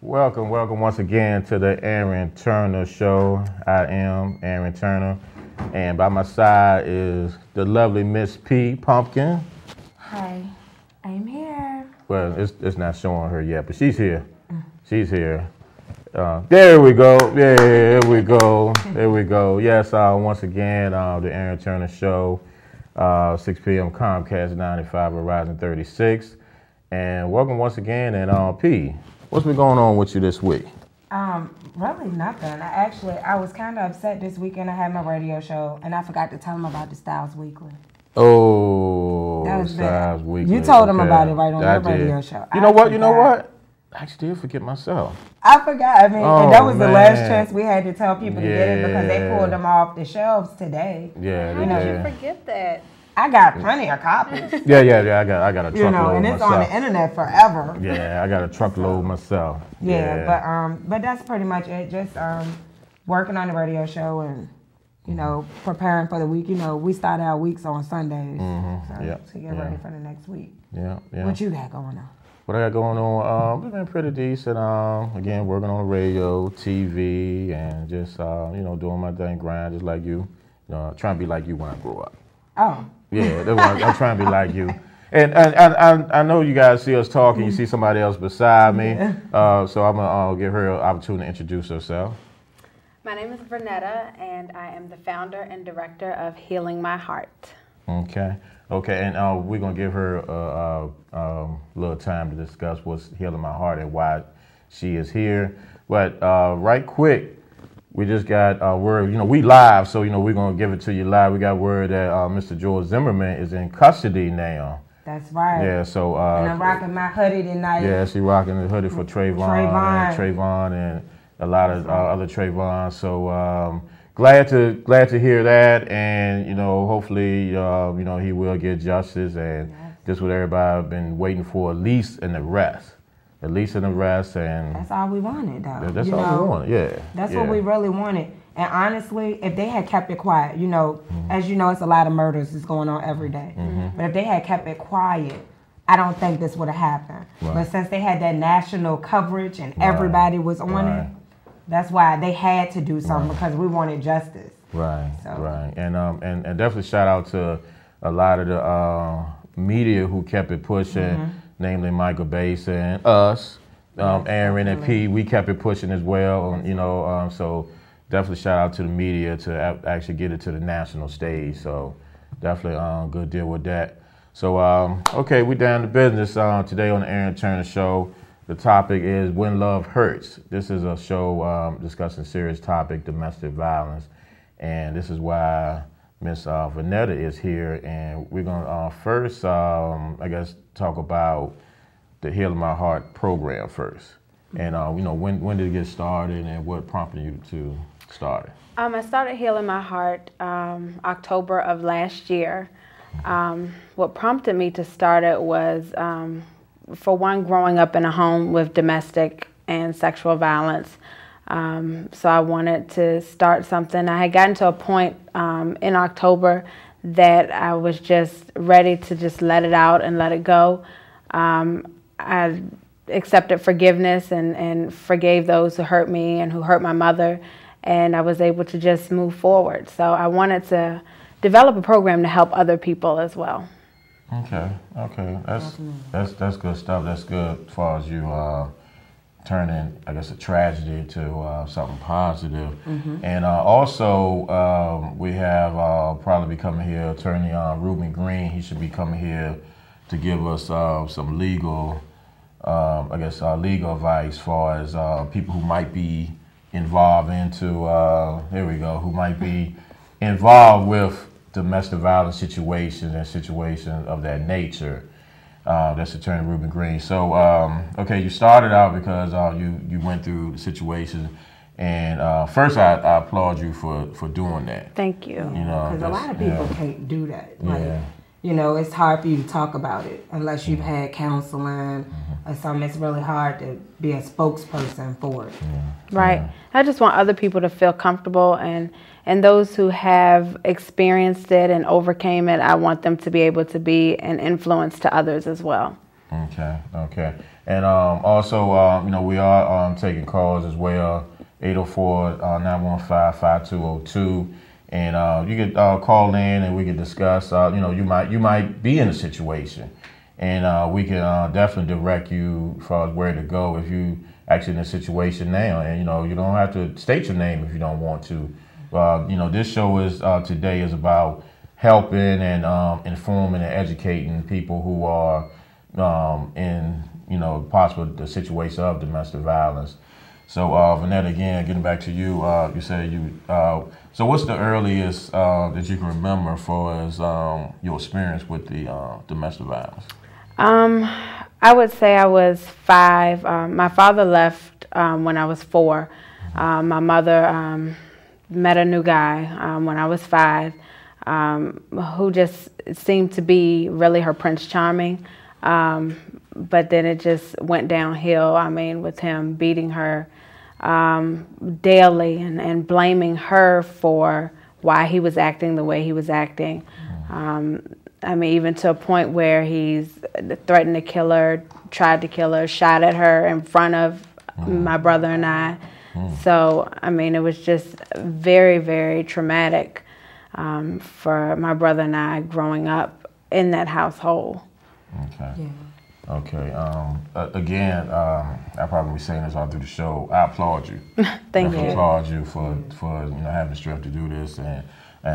Welcome once again to the Aaron Turner Show. I am Aaron Turner, and by my side is the lovely Miss P. Pumpkin. Hi, I'm here. Well, it's not showing her yet, but she's here. She's here. There we go. Yeah, there we go. There we go. Yes, once again, the Aaron Turner Show, 6 p.m. Comcast 95, Verizon 36. And welcome once again, and P, what's been going on with you this week? Really nothing. I was kind of upset this weekend. I had my radio show, and I forgot to tell them about the Styles Weekly. Oh, that was Styles bad. Weekly. You told them about it right on your radio show. You know what? I actually did forget myself. I forgot. And that was the last chance we had to tell people to get it because they pulled them off the shelves today. Yeah, How did you forget that? I got plenty of copies. Yeah. I got a truckload and it's myself. on the internet forever. Yeah, I got a truckload myself. But that's pretty much it. Just working on the radio show and preparing for the week. We start our weeks on Sundays, to get ready for the next week. Yeah. What you got going on? What I got going on? We've been pretty decent. Again, working on the radio, TV, and just doing my thing, grind, just like you. Trying to be like you when I grow up. Oh. Yeah, that's why I'm trying to be like you. And I know you guys see us talking. You see somebody else beside me. So I'm going to give her an opportunity to introduce herself. My name is Vernetta, and I am the founder and director of Healing My Heart. Okay, and we're going to give her a little time to discuss what's Healing My Heart and why she is here. But right quick, we just got word, we live, so, we're going to give it to you live. We got word that Mr. George Zimmerman is in custody now. That's right. Yeah, so... and I'm rocking my hoodie tonight. Yeah, she rocking the hoodie for Trayvon and a lot of other Trayvon. So glad to hear that, and, hopefully, he will get justice, and just what everybody been waiting for, at least an arrest. And that's all we wanted, though. That's all we wanted, yeah. That's what we really wanted. And honestly, if they had kept it quiet, as you know, it's a lot of murders that's going on every day. But if they had kept it quiet, I don't think this would have happened. Right. But since they had that national coverage and everybody was on it, that's why they had to do something because we wanted justice. Right. And definitely shout out to a lot of the media who kept it pushing. Namely Michael Bass and us, Aaron and P, we kept it pushing as well, so definitely shout out to the media to actually get it to the national stage, so definitely good deal with that. So, okay, we down to business today on the Aaron Turner Show. The topic is When Love Hurts. This is a show discussing serious topic, domestic violence, and this is why Miss Vernetta is here, and we're going to first, talk about the Healing My Heart program first. And, when did it get started and what prompted you to start it? I started Healing My Heart October of last year. What prompted me to start it was, for one, growing up in a home with domestic and sexual violence. So I wanted to start something. I had gotten to a point in October that I was just ready to just let it out and let it go. I accepted forgiveness and forgave those who hurt me and who hurt my mother, and I was able to just move forward. So I wanted to develop a program to help other people as well. Okay, that's good stuff. That's good as far as you turning, a tragedy to something positive. And also, we have probably be coming here, Attorney Ruben Green. He should be coming here to give us some legal, legal advice as far as people who might be involved who might be involved with domestic violence situations and situations of that nature. That's Attorney Ruben Green. So, you started out because you went through the situation, and first I applaud you for doing that. Thank you. Because a lot of people can't do that. It's hard for you to talk about it unless you've had counseling or something. It's really hard to be a spokesperson for it. Right. I just want other people to feel comfortable, and those who have experienced it and overcame it, I want them to be able to be an influence to others as well. Okay. And also, we are taking calls as well, 804-915-5202. And you could call in and we could discuss, you might be in a situation. And we can definitely direct you as far as where to go if you actually in a situation now. And, you don't have to state your name if you don't want to. This show today is about helping and informing and educating people who are in possible the situation of domestic violence. So Vernetta, again, getting back to you, you said so what's the earliest that you can remember for as your experience with the domestic violence? I would say I was 5. My father left when I was 4. My mother met a new guy when I was 5, who just seemed to be really her Prince Charming. But then it just went downhill. I mean, with him beating her daily and blaming her for why he was acting the way he was acting. I mean, even to a point where he's threatened to kill her, tried to kill her, shot at her in front of my brother and I. So, I mean, it was just very, very traumatic for my brother and I growing up in that household. Okay. Yeah. Okay. Again, I'll probably be saying this all through the show. I applaud you. Thank you. I applaud you for having the strength to do this, and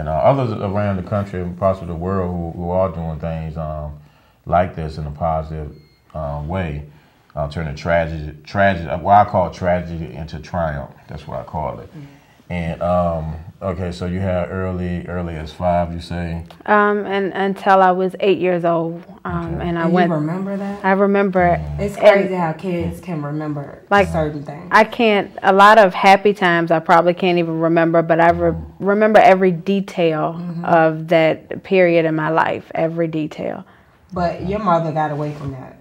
others around the country and parts of the world who are doing things like this in a positive way, turning tragedy. What I call tragedy into triumph. That's what I call it. And okay, so you had early as 5, you say? And until I was 8 years old, and I went. You remember that? I remember it. It's crazy how kids can remember certain things. I can't. A lot of happy times I probably can't even remember, but I remember every detail of that period in my life. Every detail. But your mother got away from that.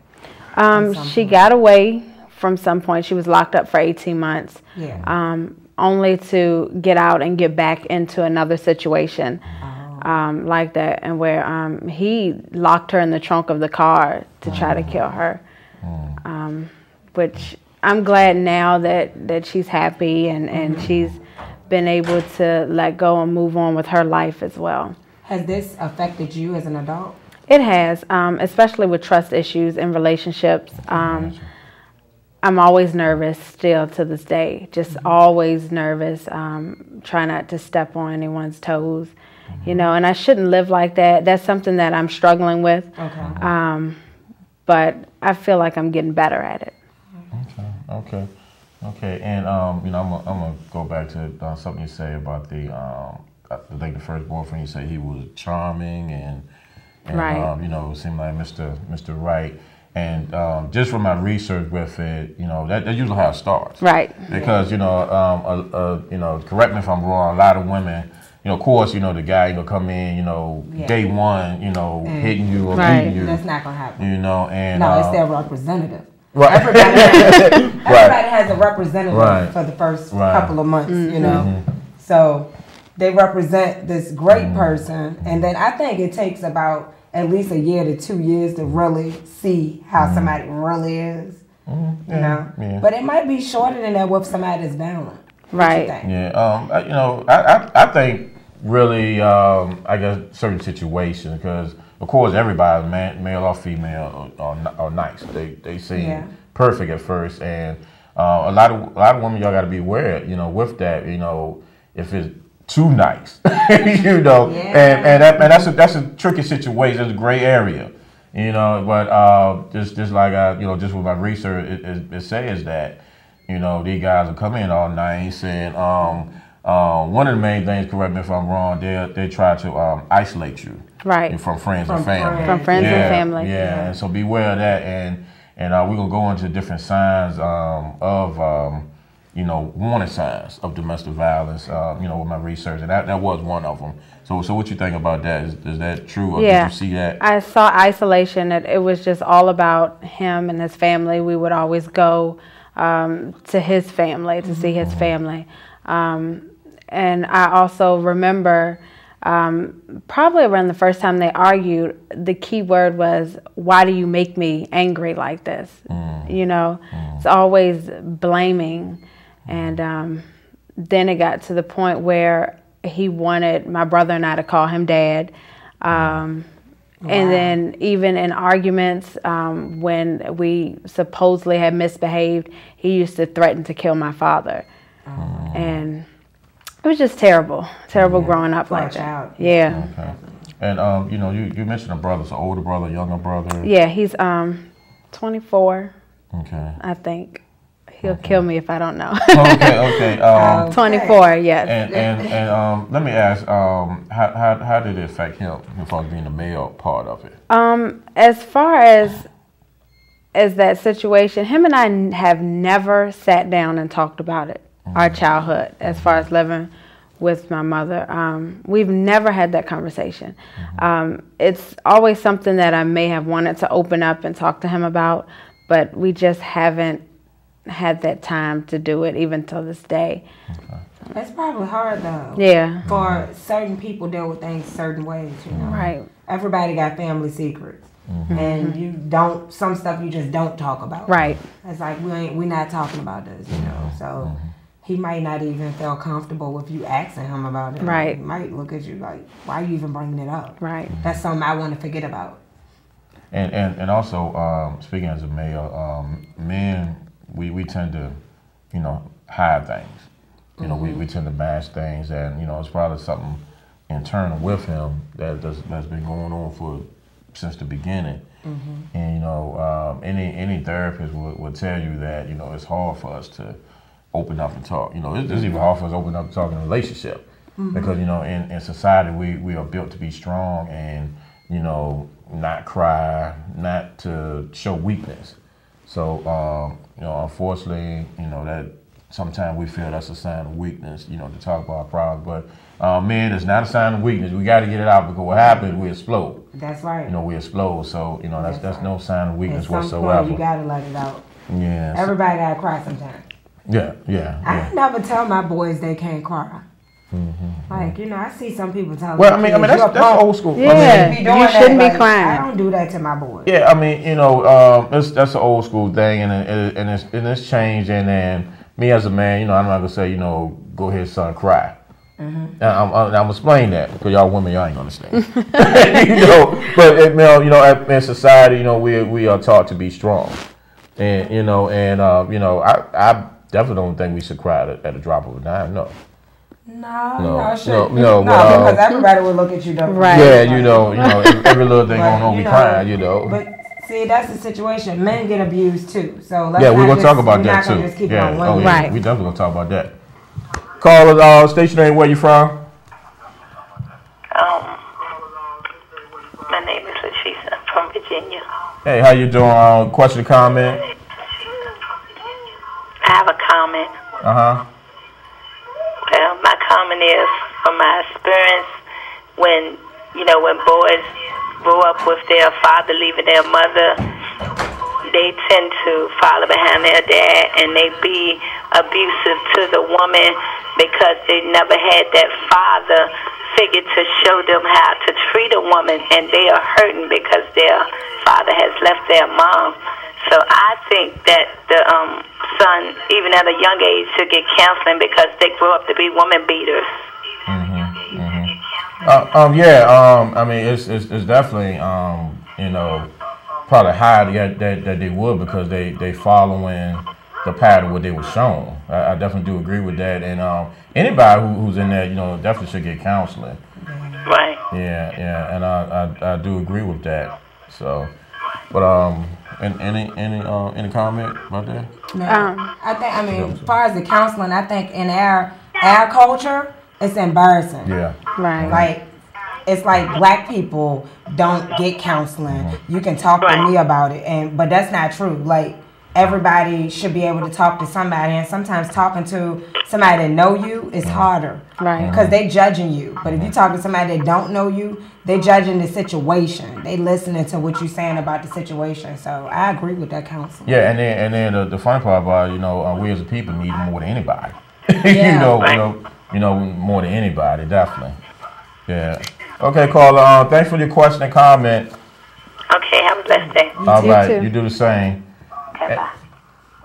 She got away from some point. She was locked up for 18 months. Yeah. Only to get out and get back into another situation like that, and where he locked her in the trunk of the car to try to kill her. Which I'm glad now that she's happy and she's been able to let go and move on with her life as well. Has this affected you as an adult? It has, especially with trust issues in relationships. I'm always nervous still to this day, just always nervous, try not to step on anyone's toes, and I shouldn't live like that. That's something that I'm struggling with, but I feel like I'm getting better at it. Okay. And, I'm gonna go back to something you say about I think the first boyfriend, you say he was charming and right. It seemed like Mr. Right. And just from my research with it, that usually how it starts. Right. Because, correct me if I'm wrong, a lot of women, of course, the guy, come in, day one, hitting you or beating you. That's not going to happen. And... No, it's their representative. Right. Everybody has a representative for the first couple of months, So they represent this great person. And then I think it takes about at least a year to 2 years to really see how somebody really is, Yeah. But it might be shorter than that with somebody that's violent. Right. Yeah. I think really, I guess certain situations, because of course everybody, male or female, are nice. They seem perfect at first, and a lot of women, y'all got to be aware, with that, if it's too nice, and that's a tricky situation. It's a gray area, But just like just with my research, it says that these guys will come in all nice, and one of the main things, correct me if I'm wrong, they try to isolate you, right, from friends and family, from friends and family. Yeah, and so beware of that, and we're gonna go into different signs of warning signs of domestic violence, with my research, and that was one of them. So what you think about that? Is that true, or did you see that? I saw isolation. It was just all about him and his family. We would always go to his family to see his family. And I also remember probably around the first time they argued, the key word was, "Why do you make me angry like this?" You know, it's always blaming. And then it got to the point where he wanted my brother and I to call him dad. And then even in arguments, when we supposedly had misbehaved, he used to threaten to kill my father. And it was just terrible growing up like that. Yeah. Okay. And you know, you mentioned a brother, so older brother, younger brother. Yeah, he's 24. Okay. I think he'll kill me if I don't know. Okay. 24. Yes. And let me ask, how did it affect him as far as being the male part of it? As far as that situation, him and I have never sat down and talked about it. Our childhood, as far as living with my mother, we've never had that conversation. It's always something that I may have wanted to open up and talk to him about, but we just haven't had that time to do it even till this day. It's probably hard though. Yeah. For certain people deal with things certain ways, you know. Right. Everybody got family secrets. And you some stuff you just don't talk about. Right. It's like we're not talking about this, you know. So he might not even feel comfortable with you asking him about it. Right. He might look at you like, why are you even bringing it up? Right. That's something I want to forget about. And also, speaking as a male, men, we tend to, you know, hide things. You know, we tend to mask things, and, you know, it's probably something internal with him that's been going on since the beginning. And, you know, any therapist would tell you that, you know, it's hard for us to open up and talk. You know, it's even hard for us to open up and talk in a relationship because, you know, in society we are built to be strong and, you know, not cry, not to show weakness. So, you know, unfortunately, you know, that sometimes we feel that's a sign of weakness, you know, to talk about our problems. But men, it's not a sign of weakness. We got to get it out because what happens, we explode. That's right. You know, we explode. So, you know, that's right. no sign of weakness At some whatsoever. point, you got to let it out. Yeah. Everybody got to cry sometimes. Yeah. I never tell my boys they can't cry. Like, you know, I see some people tell Well, I mean, that's old school. Yeah, I mean, you shouldn't be crying. I don't do that to my boys. Yeah, I mean, you know, that's an old school thing, and it's changing. And me as a man, you know, I'm not gonna say, you know, go ahead, son, cry. I'm explain that because y'all women, y'all ain't understand. You know, but you know, in society, you know, we are taught to be strong, and you know, I definitely don't think we should cry at a drop of a dime. No. No, but, because everybody would look at you different. Right. Yeah, you know, every little thing going on, we crying, you know. But see, that's the situation. Men get abused too. So we're gonna talk about that too. Just keep it on women. Right. We definitely gonna talk about that. Caller, station name, where you from? My name is Leticia. I'm from Virginia. Hey, how you doing? Question, comment? I have a comment. Well, my comment is from my experience when boys grow up with their father leaving their mother, they tend to follow behind their dad and they be abusive to the woman because they never had that father figure to show them how to treat a woman, and they are hurting because their father has left their mom. So I think that the son, even at a young age, should get counseling because they grow up to be woman beaters. I mean, it's definitely you know, probably high that they would because they following the pattern what they were shown. I definitely do agree with that, and anybody who's in there, you know, definitely should get counseling. Right. Yeah, and I do agree with that. So, but any comment about that? No. I mean, as far as the counseling, I think in our culture, it's embarrassing. Yeah. Right. Like, it's like black people don't get counseling. You can talk to me about it, but that's not true. Like, everybody should be able to talk to somebody, and sometimes talking to somebody that know you is harder. Right. Because they judging you. But if you talk to somebody that don't know you, they judging the situation. They listening to what you're saying about the situation. So I agree with that counseling. Yeah, and then the funny part about it, you know, we as a people need more than anybody. Yeah. you know, more than anybody, definitely. Yeah. Okay, caller. Thanks for your question and comment. Okay, have a blessed day. All right, too. you do the same. Okay, bye.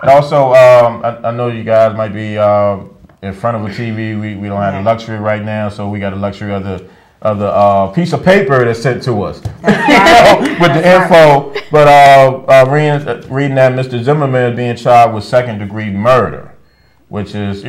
And also, I know you guys might be in front of a TV. We don't have the luxury right now, so we got the luxury of the piece of paper that's sent to us with the info. But reading that Mr. Zimmerman is being charged with second-degree murder, which is,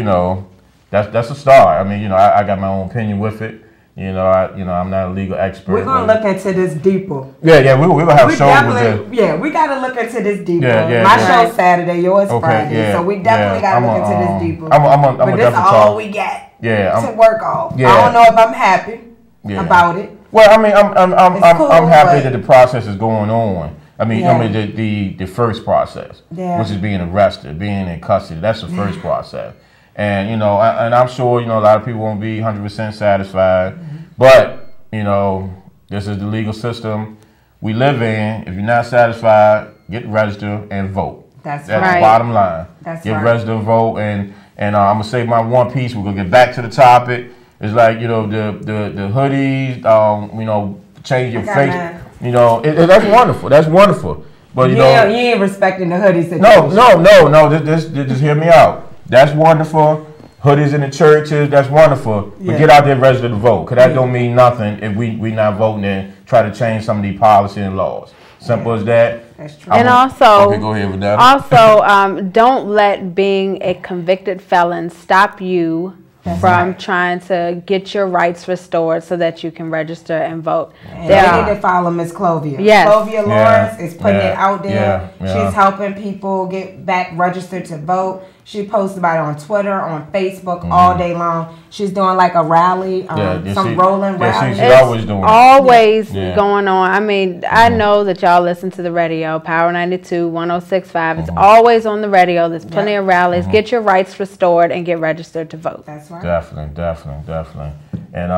that's a start. I mean, I got my own opinion with it. I'm not a legal expert. We're gonna look into this deeper. Yeah, we're gonna have shows with it. Yeah, we gotta look into this deeper. Yeah, My show's Saturday, yours Friday, yeah, so we definitely gotta look into this deeper. But this is all we got to work off. Yeah. I don't know if I'm happy about it. Well, I mean, I'm cool, happy that the process is going on. I mean, the first process, which is being arrested, being in custody. That's the first process. And, and I'm sure, a lot of people won't be 100% satisfied. But, this is the legal system we live in. If you're not satisfied, get registered and vote. That's the right. bottom line. Get registered and vote. And I'm going to say my one piece. We're going to get back to the topic. It's like, the hoodies, change your face. That's wonderful. That's wonderful. But, you ain't respecting the hoodies. No. Just hear me out. That's wonderful. Hoodies in the churches, that's wonderful. But get out there and register to vote. Because that don't mean nothing if we not voting and try to change some of these policy and laws. Simple as that. That's true. And also, go ahead with that. Also, don't let being a convicted felon stop you from trying to get your rights restored so that you can register and vote. And they need to follow Miss Clovia. Yes. Clovia Lawrence is putting it out there. Yeah. She's helping people get back registered to vote. She posts about it on Twitter, on Facebook all day long. She's doing like a rally, rolling rallies. She's always doing always going on. I mean, I know that y'all listen to the radio, Power 92, 106.5. It's always on the radio. There's plenty of rallies. Get your rights restored and get registered to vote. That's right. Definitely. And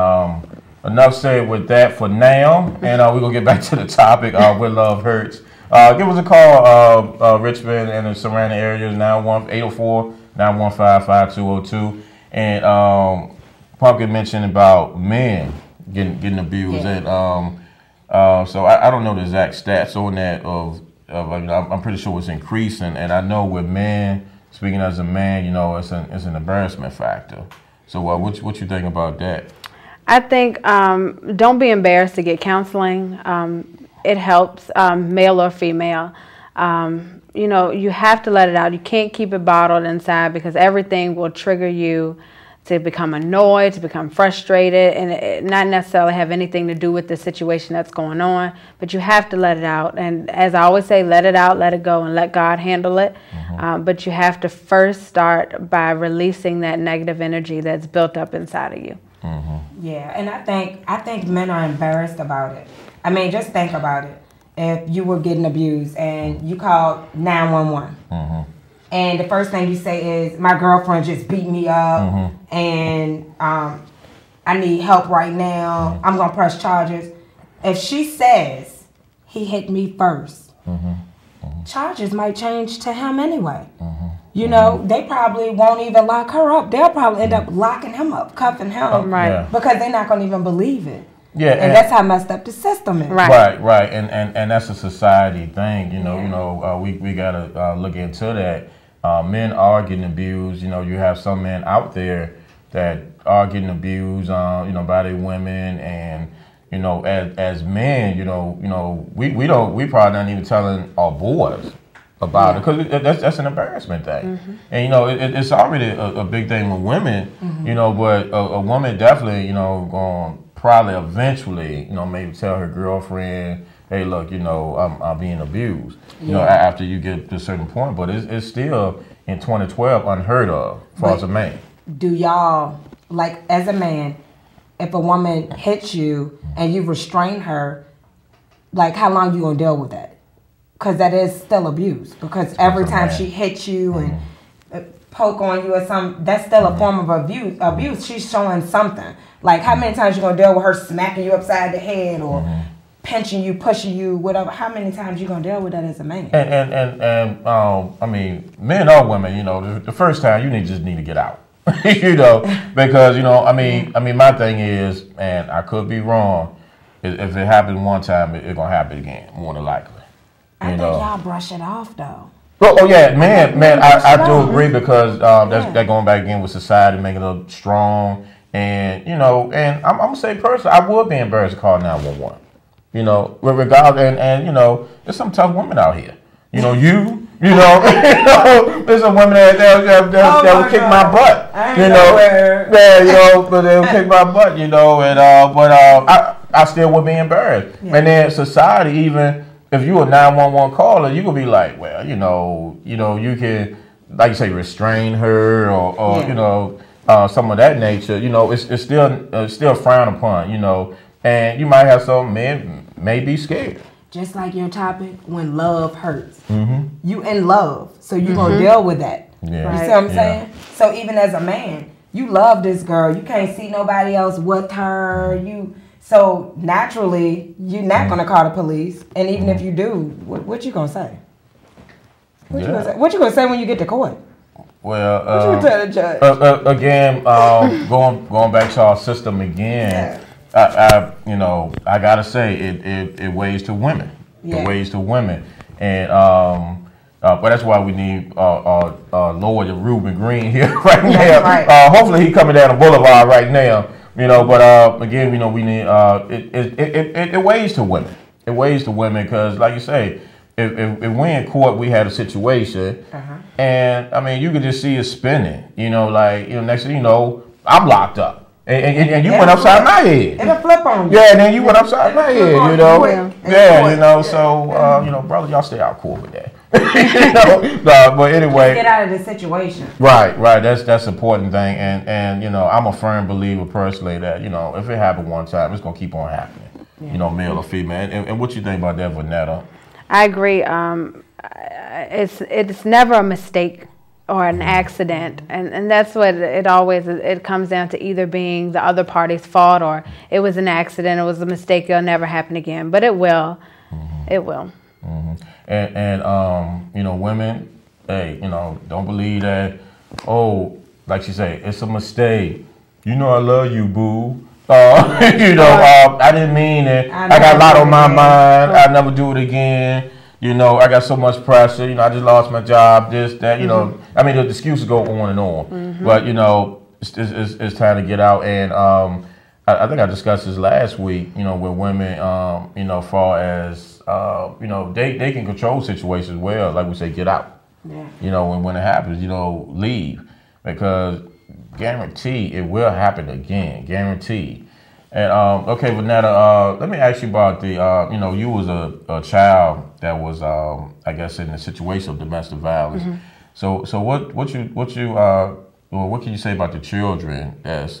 enough said with that for now. And we're going to get back to the topic where love hurts. Give us a call, Richmond and the surrounding areas, 804-915-5202. And Pumpkin mentioned about men getting abused. And so I don't know the exact stats on that. I'm pretty sure it's increasing. And I know with men, speaking as a man, it's an embarrassment factor. So what you think about that? I think don't be embarrassed to get counseling. It helps, male or female. You have to let it out. You can't keep it bottled inside because everything will trigger you to become annoyed, to become frustrated, and it not necessarily have anything to do with the situation that's going on. But you have to let it out. And as I always say, let it out, let it go, and let God handle it. But you have to first start by releasing that negative energy that's built up inside of you. Yeah, and I think men are embarrassed about it. I mean, just think about it. If you were getting abused and you called 911, and the first thing you say is, "My girlfriend just beat me up, and I need help right now. I'm gonna press charges." If she says he hit me first, charges might change to him anyway. They probably won't even lock her up. They'll probably end up locking him up, cuffing him, because they're not gonna even believe it. Yeah, and that's how messed up the system is. Right, and that's a society thing. We gotta look into that. Men are getting abused. You have some men out there that are getting abused, by their women, and as men, we probably not even telling our boys about it because that's an embarrassment thing, and it's already a big thing with women, but a woman definitely, going probably eventually, maybe tell her girlfriend, hey, look, I'm being abused, after you get to a certain point. But it's still in 2012 unheard of as a man. Do y'all, like, as a man, if a woman hits you and you restrain her, like, how long you gonna deal with that? Because that is still abuse. Because every time she hits you and poke on you or something, that's still a form of abuse. She's showing something. Like, how many times you gonna deal with her smacking you upside the head or pinching you, pushing you, whatever? How many times you gonna deal with that as a man? And I mean, men or women, the first time you just need to get out. You know, because you know, I mean, my thing is, and I could be wrong. If it happened one time, it's gonna happen again, more than likely. I think y'all brush it off though. Oh yeah, man, I do agree because that's going back again with society making it strong, and you know, and I'm gonna say personally, I would be embarrassed to call 911. You know, regardless, and you know, there's some tough women out here. You know, there's some women that will kick my butt. You know, yeah, you know, but they'll kick my butt. You know, and I still would be embarrassed. Yeah. And then society, even if you a 911 caller, you could be like, well, you know, you can, like you say, restrain her or you know, some of that nature. You know, it's still frowned upon. You know, and you might have some men may be scared. Just like your topic, when love hurts. Mm-hmm. You in love, so you're going to deal with that. Yeah. You see what I'm saying? So even as a man, you love this girl. You can't see nobody else with her. So naturally, you're not going to call the police. And even if you do, what you going to say? What you going to say when you get to court? Well, what you going to tell the judge? Again, going back to our system again. Yeah. You know, I gotta say it weighs to women. Yeah. It weighs to women, and but that's why we need Lawyer Reuben Green here right now. Right. Hopefully he coming down the boulevard right now. You know, but again, you know, we need it weighs to women. It weighs to women because, like you say, if we in court, we had a situation, and I mean, you could just see it spinning. You know, like next thing you know, I'm locked up. And you went upside my head. It'll flip on you. Yeah, and then you went upside my head, you know. Yeah, you know, so, you know, brother, y'all stay out cool with that. You know, but anyway. Get out of the situation. Right. That's the important thing. And you know, I'm a firm believer personally that, you know, if it happened one time, it's going to keep on happening, you know, male or female. And what you think about that, Vernetta? I agree. It's never a mistake or an accident, and that's what it comes down to, either being the other party's fault or it was an accident, it was a mistake, it'll never happen again, but it will. It will. And you know, women, hey, you know, don't believe that, oh, like she say, it's a mistake, you know, I love you, boo. You know, I didn't mean it, I got a lot on my mind, I'll never do it again. You know, I got so much pressure. You know, I just lost my job, this, that, you know. I mean, the excuses go on and on. But, you know, it's time to get out. And I think I discussed this last week, you know, with women, you know, far as, you know, they can control situations well. Like we say, get out. Yeah. You know, when it happens, you know, leave. Because guarantee it will happen again. Guaranteed. And okay, Vernetta, let me ask you about the you know, you was a child that was I guess in a situation of domestic violence. So what can you say about the children as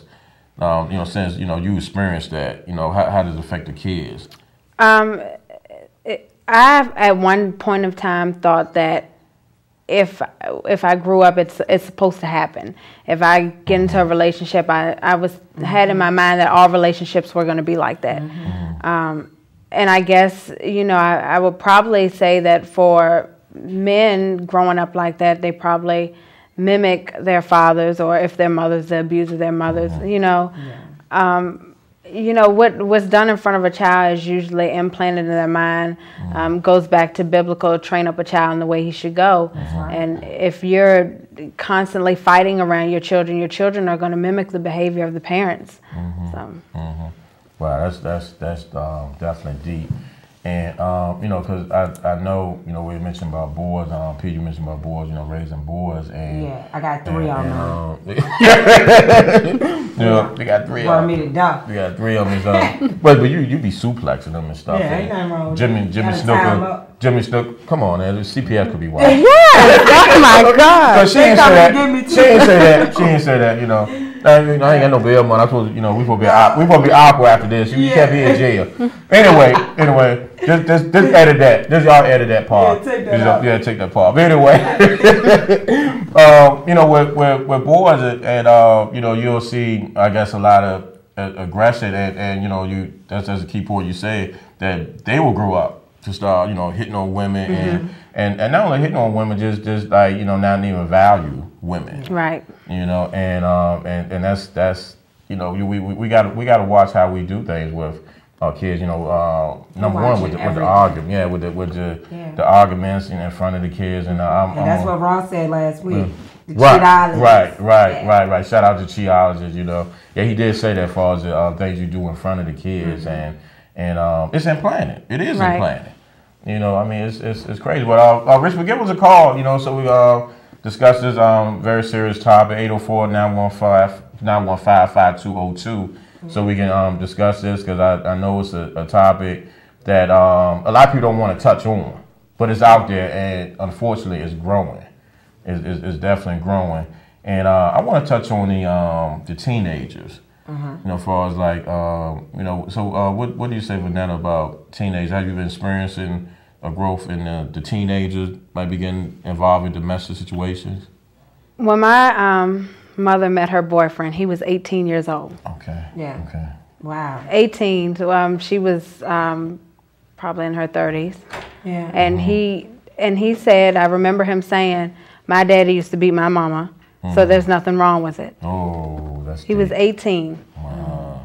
you know, since you know you experienced that, you know, how does it affect the kids? I at one point of time thought that if I grew up, it's supposed to happen. If I get into a relationship, I had in my mind that all relationships were going to be like that. And I guess, you know, I would probably say that for men growing up like that, they probably mimic their fathers, or if their mothers, the abuse of their mothers. You know, you know, what's done in front of a child is usually implanted in their mind. Goes back to biblical, train up a child in the way he should go. And if you're constantly fighting around your children are going to mimic the behavior of the parents. So. Wow, that's definitely deep. And, you know, because I know, you know, we mentioned about boys, Pete, you mentioned about boys, you know, raising boys. And yeah, I got three on them. You know, they got three of them. Me to die. We got three of them. But you be suplexing them and stuff. Yeah, ain't nothing wrong with Jimmy Snooker, come on, man, CPS could be wild. Yeah, oh my God. She ain't say that, you know. I ain't got no bail money. I'm supposed to, you know, we supposed to be awkward after this. You can't be in jail. Anyway, just edit that. Just y'all edit that part. Yeah, take that part. But anyway, you know, with boys, and you know, you'll see, I guess, a lot of aggression, and you know, that's a key point you say, that they will grow up to start, hitting on women and not only hitting on women, just like, not even value women. Right. And that's we got to watch how we do things with our kids. Number one with the argument, with the arguments in front of the kids, and that's what Ross said last week. The Right. Shout out to cheerologists. Yeah, he did say that as far as the things you do in front of the kids, and it's implanted. It is implanted. It's crazy. But Richmond, give us a call. So we discuss this very serious topic. 804-915-5202. So we can discuss this, because I know it's a topic that a lot of people don't want to touch on, but it's out there, and unfortunately, it's growing. It's definitely growing. And I want to touch on the teenagers. As far as like, so what do you say, Vernetta, about teenagers? Have you been experiencing a growth in the teenagers might be getting involved in domestic situations? When my mother met her boyfriend, he was 18 years old. Okay. Yeah. Okay. Wow. 18. She was probably in her 30s. Yeah. And he said, I remember him saying, my daddy used to beat my mama, so there's nothing wrong with it. Oh, that's He was 18. Wow.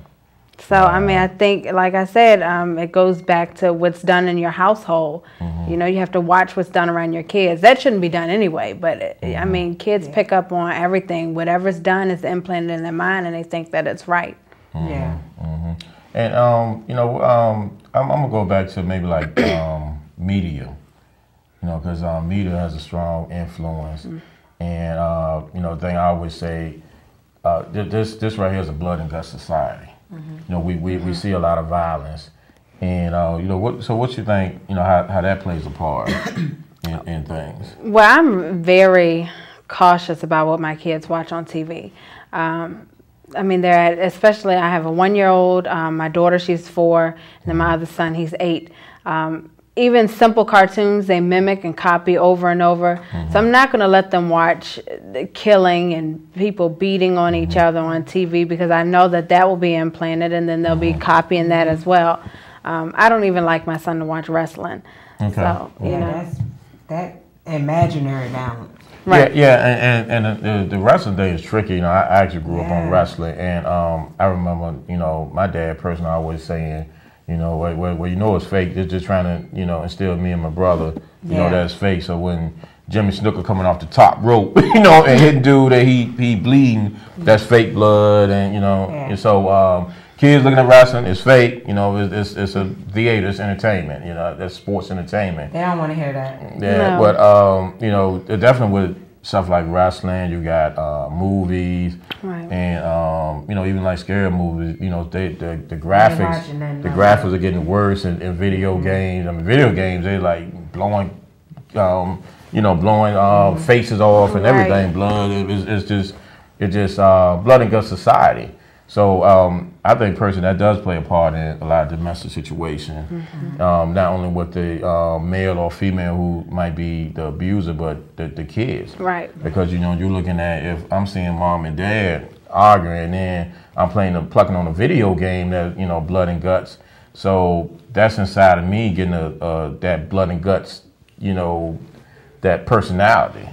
So, I think, like I said, it goes back to what's done in your household. You have to watch what's done around your kids. That shouldn't be done anyway, but, kids pick up on everything. Whatever's done is implanted in their mind, and they think that it's right. Yeah. And, I'm going to go back to maybe like media. Because media has a strong influence, and the thing I always say, this right here is a blood and guts society. We see a lot of violence, and what you think, how that plays a part in things? Well, I'm very cautious about what my kids watch on TV. Especially I have a 1-year-old, my daughter, she's 4, and then my other son, he's 8. Even simple cartoons, they mimic and copy over and over. So I'm not going to let them watch killing and people beating on each other on TV, because I know that will be implanted, and then they'll be copying that as well. I don't even like my son to watch wrestling. Okay. So, that's that imaginary balance. Right. And the wrestling thing is tricky. I actually grew up on wrestling, and I remember, my dad personally always saying, it's fake. They're just trying to, instill me and my brother, that's fake. So when Jimmy Snuka coming off the top rope, and hitting dude that he bleeding, that's fake blood, and and so kids looking at wrestling, it's fake. It's a theater, it's entertainment. That's sports entertainment. They don't want to hear that. Yeah, No. But definitely with stuff like wrestling, you got movies, Right. and even like scary movies. The graphics are getting worse in video games. Video games, they like blowing faces off and everything. Blood. It's just blood and guts society. So I think personally that does play a part in a lot of domestic situations. Not only with the male or female who might be the abuser, but the kids. Right. Because you're looking at, if I'm seeing mom and dad arguing, and then I'm plucking on a video game that blood and guts. So that's inside of me getting that blood and guts, that personality,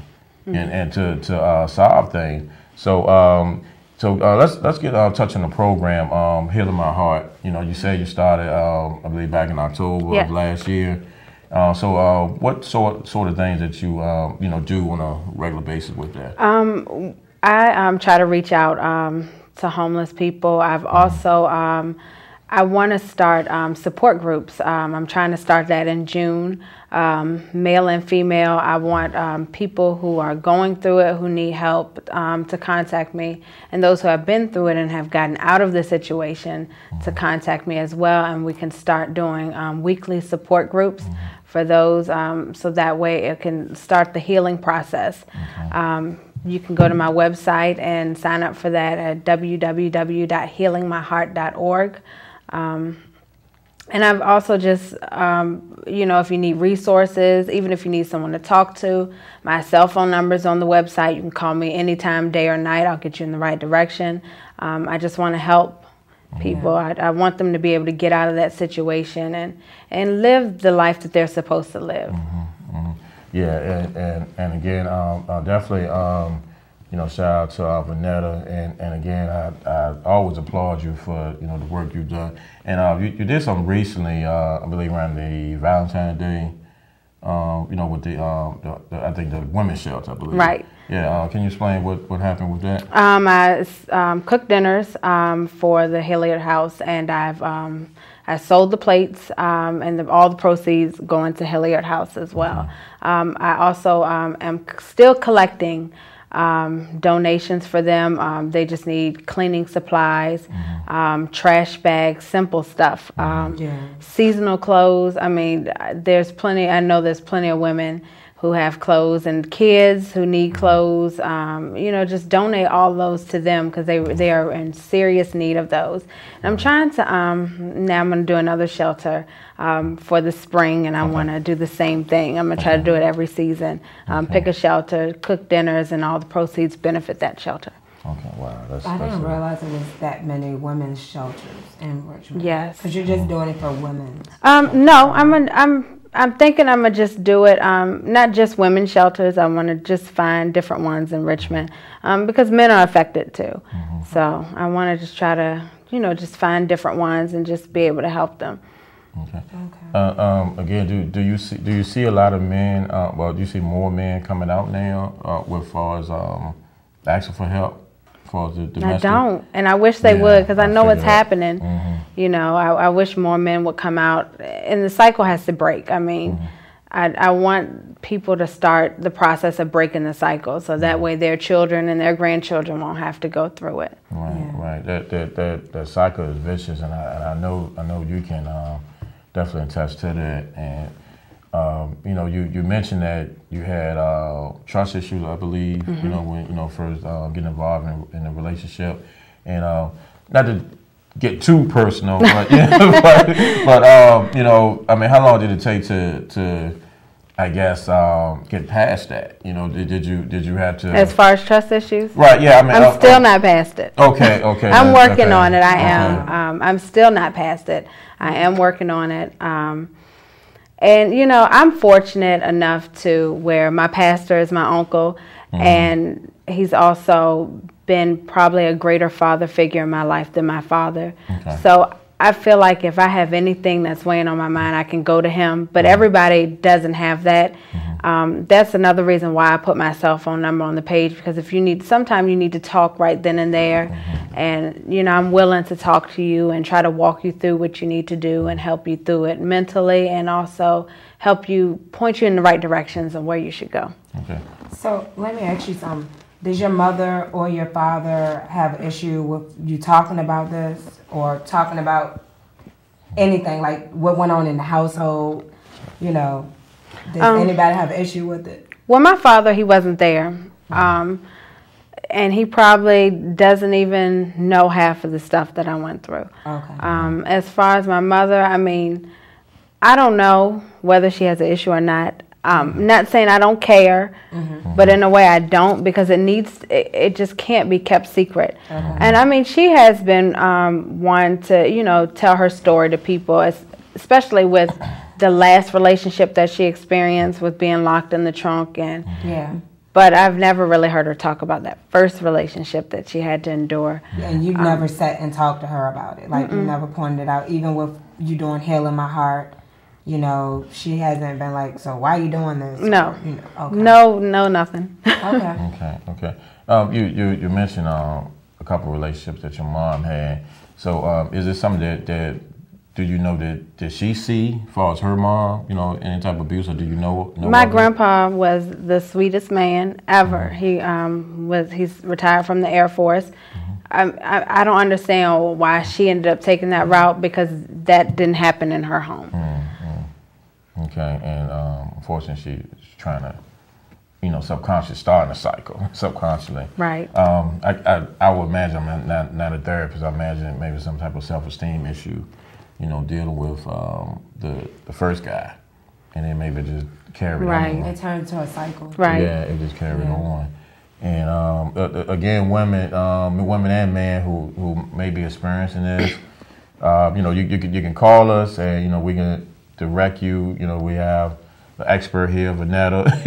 and to solve things. So. Let's get touch on the program, Healing My Heart. You said you started, I believe, back in October of last year. What sort of things that you do on a regular basis with that? I try to reach out to homeless people. I've also I want to start support groups. I'm trying to start that in June. Male and female. I want people who are going through it, who need help, to contact me, and those who have been through it and have gotten out of the situation to contact me as well. And we can start doing weekly support groups for those, so that way it can start the healing process. You can go to my website and sign up for that at www.healingmyheart.org. And I've also just, if you need resources, even if you need someone to talk to, my cell phone number is on the website. You can call me anytime, day or night. I'll get you in the right direction. I just want to help people. I want them to be able to get out of that situation and live the life that they're supposed to live. Yeah, and again, definitely, shout out to Vernetta, and again, I always applaud you for the work you've done. And you did something recently, I believe around the Valentine's Day, with the I think the women's shelter, I believe. Right. Yeah. Can you explain what happened with that? I cooked dinners for the Hilliard House, and I sold the plates, and all the proceeds go into Hilliard House as well. I also am still collecting donations for them. They just need cleaning supplies, trash bags, simple stuff, seasonal clothes. I mean, there's plenty. I know there's plenty of women who have clothes and kids who need clothes. Just donate all those to them because they are in serious need of those. And I'm trying to now I'm going to do another shelter for the spring, and I want to do the same thing. I'm going to try to do it every season. Pick a shelter, cook dinners, and all the proceeds benefit that shelter. Okay, wow. I didn't realize there was that many women's shelters in Richmond. Yes. Because you're just doing it for women. No, I'm thinking I'm gonna just do it. Not just women's shelters. I want to just find different ones in Richmond because men are affected too. So I want to just try to, just find different ones and just be able to help them. Okay. Again, do you see a lot of men? Do you see more men coming out now with far as asking for help? I don't, and I wish they would, because I know what's happening. I wish more men would come out, and the cycle has to break. I mean, I want people to start the process of breaking the cycle, so that way their children and their grandchildren won't have to go through it. Right. That cycle is vicious, and I know you can definitely attest to that. And you mentioned that you had trust issues, I believe, when first getting involved in a relationship, and not to get too personal, but I mean, how long did it take to I guess get past that? Did you have to? As far as trust issues, right? Yeah, I mean, I'm still not past it. Okay. I'm working on it. I am. I'm still not past it. I am working on it. And, I'm fortunate enough to where my pastor is my uncle, and he's also been probably a greater father figure in my life than my father. So I feel like if I have anything that's weighing on my mind, I can go to him. But everybody doesn't have that. That's another reason why I put my cell phone number on the page, because if sometimes you need to talk right then and there. And, I'm willing to talk to you and try to walk you through what you need to do and help you through it mentally, and also help you, point you in the right directions of where you should go. Okay. So let me ask you something. Does your mother or your father have an issue with you talking about this, or talking about anything, like what went on in the household? Does anybody have an issue with it? Well, my father, he wasn't there. And he probably doesn't even know half of the stuff that I went through. Okay. As far as my mother, I mean, I don't know whether she has an issue or not. Not saying I don't care, but in a way I don't, because it just can't be kept secret. And I mean, she has been one to, tell her story to people, especially with the last relationship that she experienced with being locked in the trunk. But I've never really heard her talk about that first relationship that she had to endure. And you've never sat and talked to her about it? Like, you never pointed it out? Even with you doing Healing My Heart, she hasn't been like, so why are you doing this? No. Okay. No, nothing. Okay. You mentioned a couple of relationships that your mom had. So is this something that do you know did she see as far as her mom, any type of abuse, or do you know my grandpa was the sweetest man ever. He's retired from the Air Force. I don't understand why she ended up taking that route, because that didn't happen in her home. Okay, and unfortunately she's trying to, subconsciously starting a cycle, subconsciously. Right. I would imagine, I'm not a therapist, I imagine maybe some type of self-esteem issue, dealing with the first guy, and then maybe just carried on. It turned into a cycle. Right. Yeah, it just carried on. And again, women and men who may be experiencing this, you can call us and we can direct you. We have an expert here, Vernetta.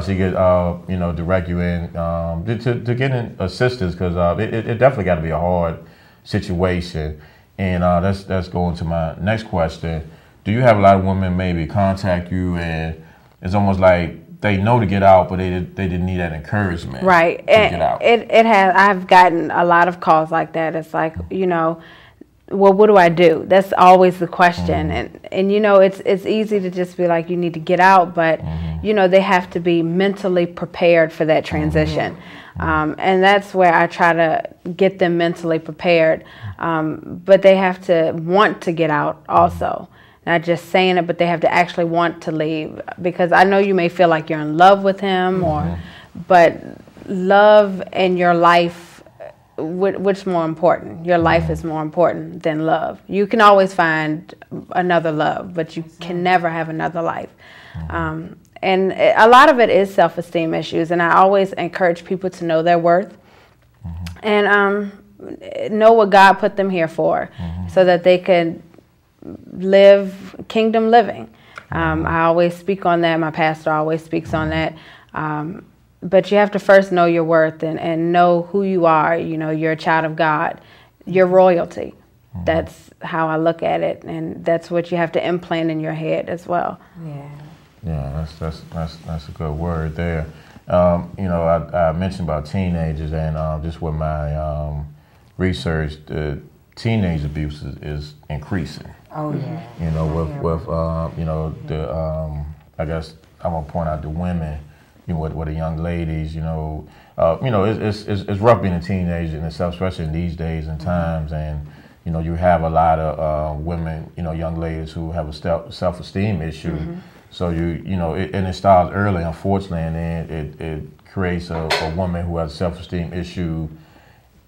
She could direct you in to get in assistance because it definitely got to be a hard situation. And that's going to my next question. Do you have a lot of women maybe contact you and it's almost like they know to get out, but they didn't need that encouragement, right? To get out. It has. I've gotten a lot of calls like that. It's like, well, what do I do? That's always the question, and it's easy to just be like, you need to get out, but they have to be mentally prepared for that transition, and that's where I try to get them mentally prepared. But they have to want to get out also. Not just saying it, but they have to actually want to leave. Because I know you may feel like you're in love with him, but love and your life, which more important? Your life is more important than love. You can always find another love, but you can never have another life. And a lot of it is self-esteem issues. And I always encourage people to know their worth and know what God put them here for, so that they can live kingdom living. I always speak on that. My pastor always speaks on that. But you have to first know your worth and know who you are. You're a child of God. You're royalty. That's how I look at it, and that's what you have to implant in your head as well. Yeah, that's a good word there. I mentioned about teenagers, and just with my research, the teenage abuse is increasing. Oh yeah. With I guess I'm gonna point out the women, with the young ladies, it's rough being a teenager in itself, especially in these days and times, and you have a lot of women, young ladies who have a self-esteem issue. So it starts early, unfortunately, and then it creates a woman who has a self-esteem issue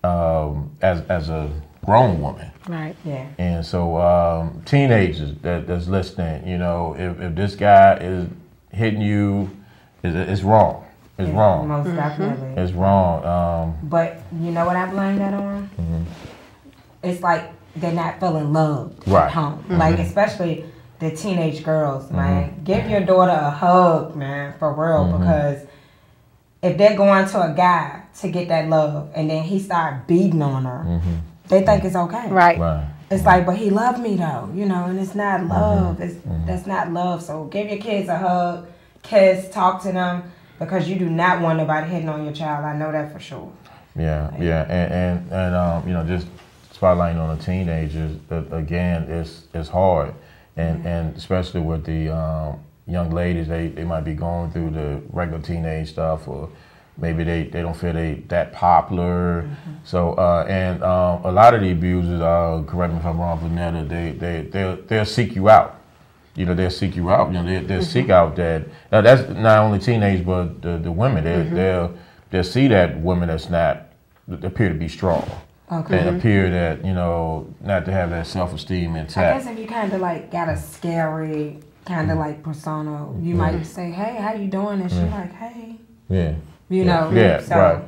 as a grown woman. Right. Yeah. And so teenagers that's listening, if this guy is hitting you, it's wrong. It's wrong. Most definitely. It's wrong. But you know what I blame that on? It's like they're not feeling loved at home. Like especially the teenage girls, man. Give your daughter a hug, man, for real, because if they're going to a guy to get that love and then he start beating on her, they think it's okay. Right. It's like, but he loved me though, and it's not love. That's not love. So give your kids a hug, kiss, talk to them, because you do not want nobody hitting on your child. I know that for sure. Yeah, and just spotlighting on the teenagers again, it's hard, and especially with the young ladies, they might be going through the regular teenage stuff, or maybe they don't feel that popular. So a lot of the abusers, correct me if I'm wrong, Vernetta, they'll seek you out. They'll seek you out. They'll seek out that. Now that's not only teenage, but the women. They'll see that women that's not appear to be strong. Okay. And appear that not to have that self-esteem intact. I guess if you kind of like got a scary kind of like persona, you might say, "Hey, how you doing?" And she's like, "Hey." Yeah. Yeah, so,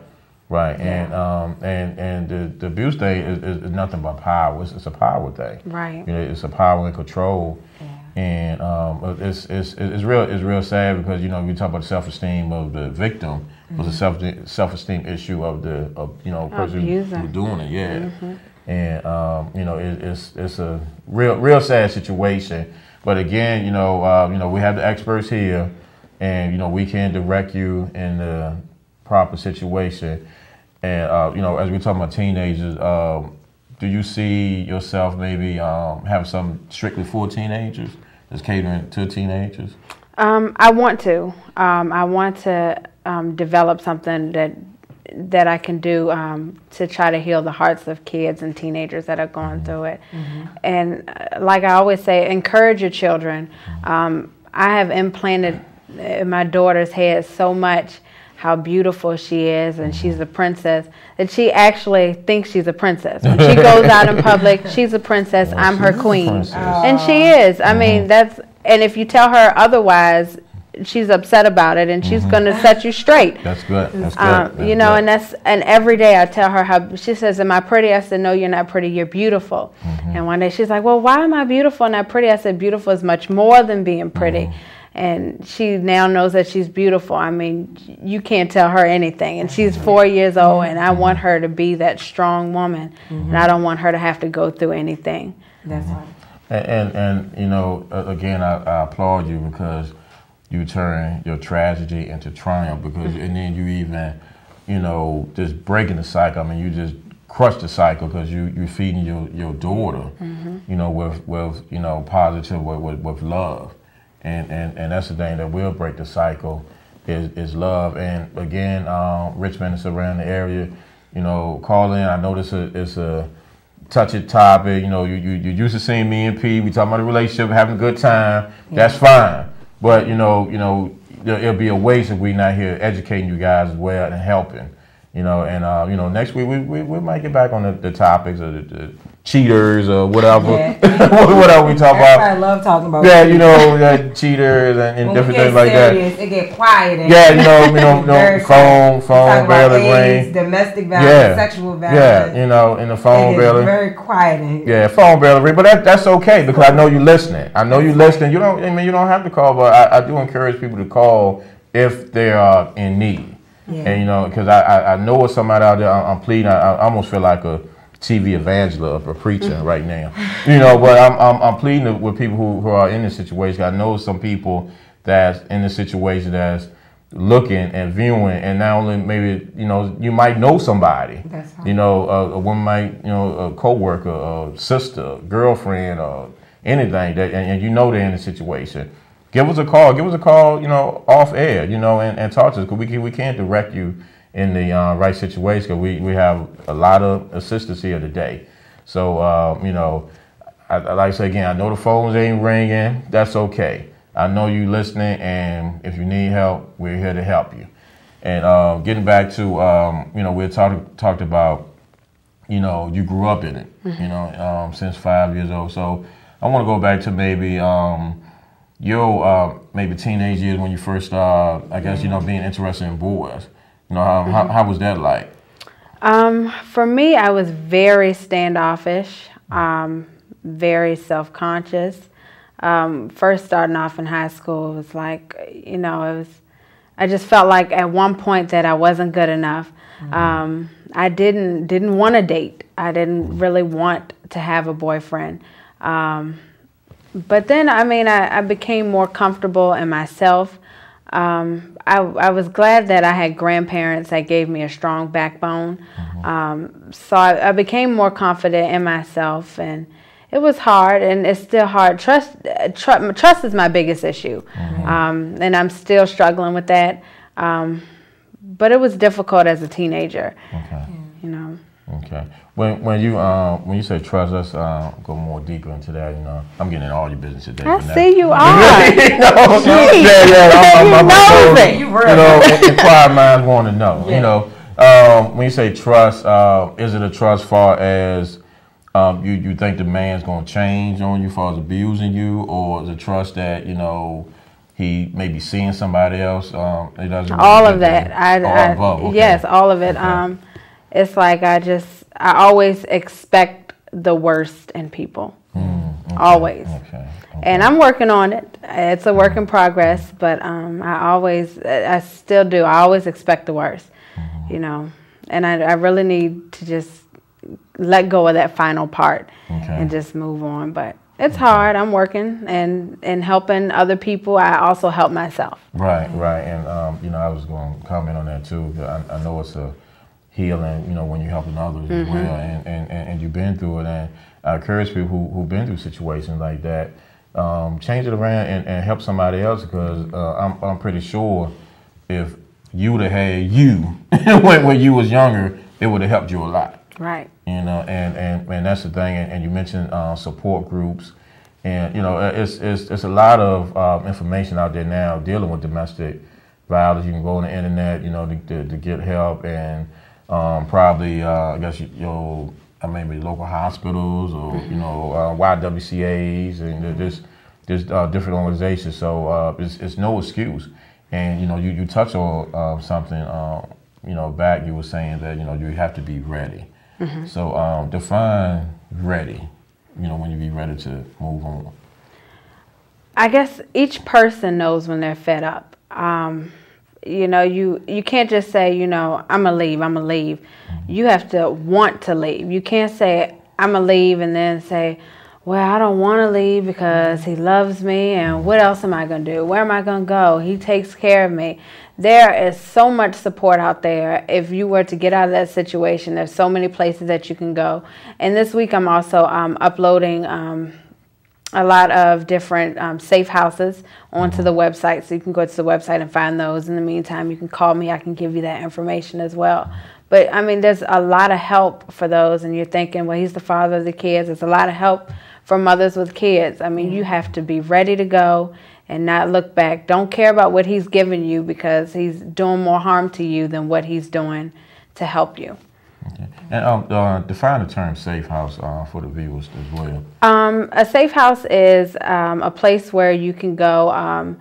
right. Yeah. And the abuse thing is nothing but power. It's a power thing. Right. It's a power and control. Yeah. And it's real sad because we talk about self-esteem of the victim was a self-esteem issue of the person who's doing it. Yeah. And it's a real sad situation. But again, we have the experts here, and we can direct you in the proper situation. And as we're talking about teenagers, do you see yourself maybe have something strictly for teenagers, that's catering to teenagers? I want to. I want to develop something that I can do to try to heal the hearts of kids and teenagers that are going through it. And like I always say, encourage your children. I have implanted in my daughter's head so much how beautiful she is, and she's a princess, that she actually thinks she's a princess. When she goes out in public, she's a princess, I'm her queen. And she is. I mean, and if you tell her otherwise, she's upset about it, and she's going to set you straight. That's good. That's good. You know, and every day I tell her how she says, "Am I pretty?" I said, "No, you're not pretty. You're beautiful." And one day she's like, "Well, why am I beautiful and not pretty?" I said, "Beautiful is much more than being pretty." And she now knows that she's beautiful. I mean, you can't tell her anything. And she's 4 years old, and I want her to be that strong woman, and I don't want her to have to go through anything. That's right. And you know, again, I applaud you because you turn your tragedy into triumph, because and then you even, you know, just breaking the cycle. I mean, you just crush the cycle because you're feeding your daughter, you know, with you know, positive, with love. And that's the thing that will break the cycle is love. And again, Richmond is around the area, you know, call in. I know it's a touchy topic. You know, you used to seeing me and P. We talking about a relationship, having a good time. That's fine. But you know, it'll be a waste if we're not here educating you guys as well and helping. You know, and you know, next week we might get back on the topics of the cheaters or whatever, whatever we talk about. I love talking about. Yeah, you know, cheaters and different things like that. It get quiet. Yeah, you know, phone barely ring. Domestic violence, sexual violence. Yeah, you know, in the phone barely. Very quiet in here. Yeah, phone barely ring, but that's okay because I know you're listening. I know you're listening. You don't have to call, but I do encourage people to call if they are in need. Yeah. And you know, because I know it's somebody out there. I'm pleading. I almost feel like a TV evangelist or a preacher right now, you know. But I'm pleading with people who are in this situation. I know some people that's in this situation that's looking and viewing, and not only maybe, you know, you might know somebody. That's right. You know, a woman might, you know, a coworker, a sister, girlfriend, or anything that, and you know they're in a situation. Give us a call. Give us a call, you know, off air, you know, and talk to us, because we can't direct you in the right situation, because we have a lot of assistance here today. So, you know, I like to say again, I know the phones ain't ringing. That's okay. I know you listening, and if you need help, we're here to help you. And getting back to, you know, we talked about, you know, you grew up in it, you know, since 5 years old. So I want to go back to maybe your maybe teenage years when you first started, I guess, you know, being interested in boys. You know, how was that like? For me, I was very standoffish, very self-conscious. First starting off in high school, it was like, you know, I just felt like at one point that I wasn't good enough. I didn't want to date. I didn't really want to have a boyfriend. But then, I mean, I became more comfortable in myself. I was glad that I had grandparents that gave me a strong backbone. So I became more confident in myself, and it was hard, and it's still hard. Trust is my biggest issue, and I'm still struggling with that. But it was difficult as a teenager. Okay. You know. Okay. When you say trust, let's go more deeper into that. You know, I'm getting in all your business today. I see you are. You know, inquired minds want to know. Yeah. You know, when you say trust, is it a trust far as you think the man's going to change on you as far as abusing you, or is it trust that, you know, he may be seeing somebody else? He doesn't. All of that. Okay. Yes, all of it. Okay. It's like I always expect the worst in people. Okay, always. Okay. And I'm working on it. It's a work in progress, but I still do. I always expect the worst, you know. And I really need to just let go of that final part and just move on. But it's hard. I'm working and helping other people. I also help myself. Right. And, you know, I was going to comment on that too. I know it's a healing, you know, when you're helping others as well, and you've been through it, and I encourage people who've been through situations like that, change it around and help somebody else, because I'm pretty sure if you would have had you when you was younger, it would have helped you a lot. Right. You know, and that's the thing, and you mentioned support groups, and you know, it's a lot of information out there now dealing with domestic violence. You can go on the internet, you know, to get help, and probably, I guess, maybe local hospitals or, you know, YWCAs, and there's different organizations. So it's no excuse. And you touch on something. Back you were saying that you have to be ready. So define ready. When you be ready to move on. I guess each person knows when they're fed up. You can't just say, I'm gonna leave. You have to want to leave. You can't say, I'm gonna leave and then say, well, I don't want to leave because he loves me, and what else am I gonna do? Where am I gonna go? He takes care of me. There is so much support out there. If you were to get out of that situation, there's so many places that you can go. And this week I'm also uploading a lot of different safe houses onto the website, so you can go to the website and find those. In the meantime, you can call me. I can give you that information as well. But, there's a lot of help for those, and you're thinking, well, he's the father of the kids. There's a lot of help for mothers with kids. You have to be ready to go and not look back. Don't care about what he's giving you, because he's doing more harm to you than what he's doing to help you. Okay. And define the term safe house for the viewers as well. A safe house is a place where you can go.